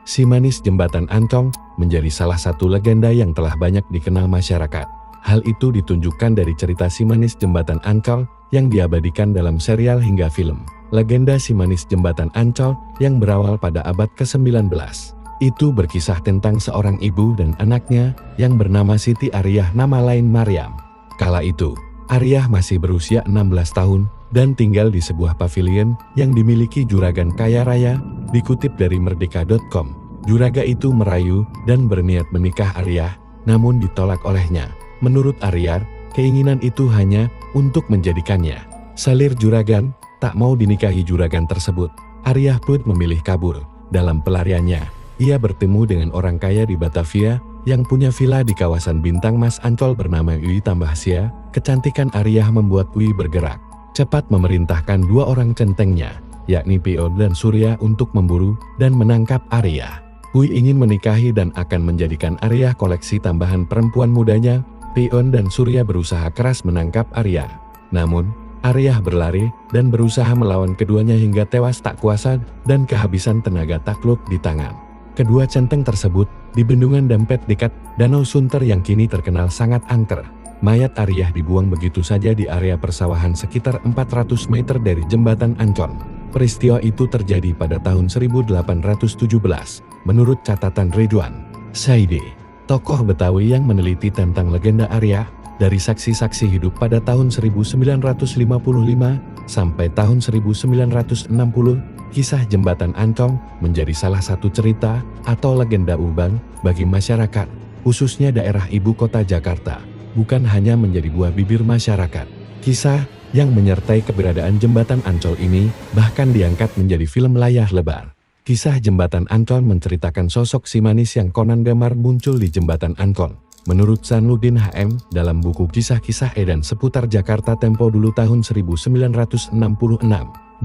Si Manis Jembatan Ancol menjadi salah satu legenda yang telah banyak dikenal masyarakat. Hal itu ditunjukkan dari cerita Si Manis Jembatan Ancol yang diabadikan dalam serial hingga film. Legenda Si Manis Jembatan Ancol yang berawal pada abad ke-19. Itu berkisah tentang seorang ibu dan anaknya yang bernama Siti Ariyah, nama lain Maryam. Kala itu, Ariyah masih berusia 16 tahun dan tinggal di sebuah pavilion yang dimiliki juragan kaya raya. Dikutip dari merdeka.com, juraga itu merayu dan berniat menikah Ariyah, namun ditolak olehnya. Menurut Ariyah, keinginan itu hanya untuk menjadikannya salir juragan, tak mau dinikahi juragan tersebut. Ariyah pun memilih kabur. Dalam pelariannya, ia bertemu dengan orang kaya di Batavia yang punya villa di kawasan Bintang Mas Ancol bernama Uy Tambahsia. Kecantikan Ariyah membuat Uy bergerak cepat memerintahkan dua orang centengnya, yakni Pion dan Surya, untuk memburu dan menangkap Ariyah. Uy ingin menikahi dan akan menjadikan Ariyah koleksi tambahan perempuan mudanya. Pion dan Surya berusaha keras menangkap Ariyah. Namun, Ariyah berlari dan berusaha melawan keduanya hingga tewas tak kuasa dan kehabisan tenaga takluk di tangan. Kedua centeng tersebut di bendungan Dampet dekat Danau Sunter yang kini terkenal sangat angker. Mayat Ariyah dibuang begitu saja di area persawahan sekitar 400 meter dari jembatan Ancol. Peristiwa itu terjadi pada tahun 1817, menurut catatan Ridwan Saidi, tokoh Betawi yang meneliti tentang legenda Ariyah. Dari saksi-saksi hidup pada tahun 1955 sampai tahun 1960, kisah Jembatan Ancol menjadi salah satu cerita atau legenda urban bagi masyarakat, khususnya daerah ibu kota Jakarta. Bukan hanya menjadi buah bibir masyarakat, kisah yang menyertai keberadaan Jembatan Ancol ini bahkan diangkat menjadi film layar lebar. Kisah Jembatan Ancol menceritakan sosok si manis yang konon gemar muncul di Jembatan Ancol. Menurut Sanudin HM, dalam buku Kisah-Kisah Edan seputar Jakarta Tempo dulu tahun 1966,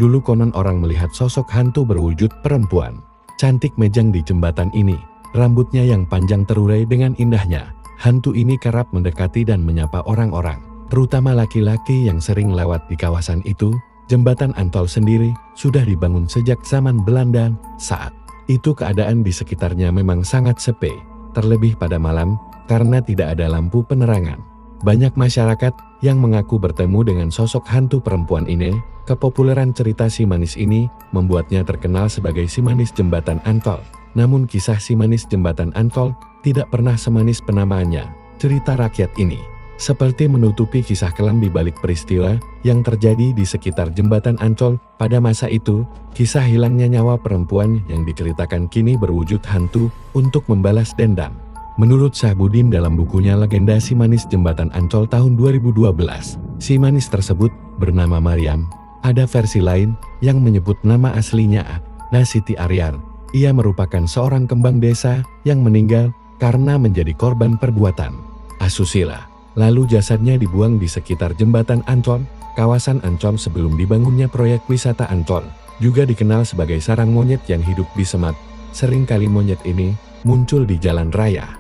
dulu konon orang melihat sosok hantu berwujud perempuan cantik mejang di jembatan ini. Rambutnya yang panjang terurai dengan indahnya. Hantu ini kerap mendekati dan menyapa orang-orang, terutama laki-laki yang sering lewat di kawasan itu. Jembatan Ancol sendiri sudah dibangun sejak zaman Belanda. Saat itu keadaan di sekitarnya memang sangat sepi, terlebih pada malam karena tidak ada lampu penerangan. Banyak masyarakat yang mengaku bertemu dengan sosok hantu perempuan ini. Kepopuleran cerita Si Manis ini membuatnya terkenal sebagai Si Manis Jembatan Ancol. Namun kisah Si Manis Jembatan Ancol tidak pernah semanis penamaannya. Cerita rakyat ini seperti menutupi kisah kelam di balik peristiwa yang terjadi di sekitar Jembatan Ancol pada masa itu. Kisah hilangnya nyawa perempuan yang diceritakan kini berwujud hantu untuk membalas dendam. Menurut Syahbudin dalam bukunya Legenda Si Manis Jembatan Ancol tahun 2012, si manis tersebut bernama Maryam. Ada versi lain yang menyebut nama aslinya Siti Ariyah. Ia merupakan seorang kembang desa yang meninggal karena menjadi korban perbuatan asusila. Lalu jasadnya dibuang di sekitar Jembatan Ancol. Kawasan Ancol sebelum dibangunnya proyek wisata Ancol juga dikenal sebagai sarang monyet yang hidup di semak. Seringkali monyet ini muncul di jalan raya.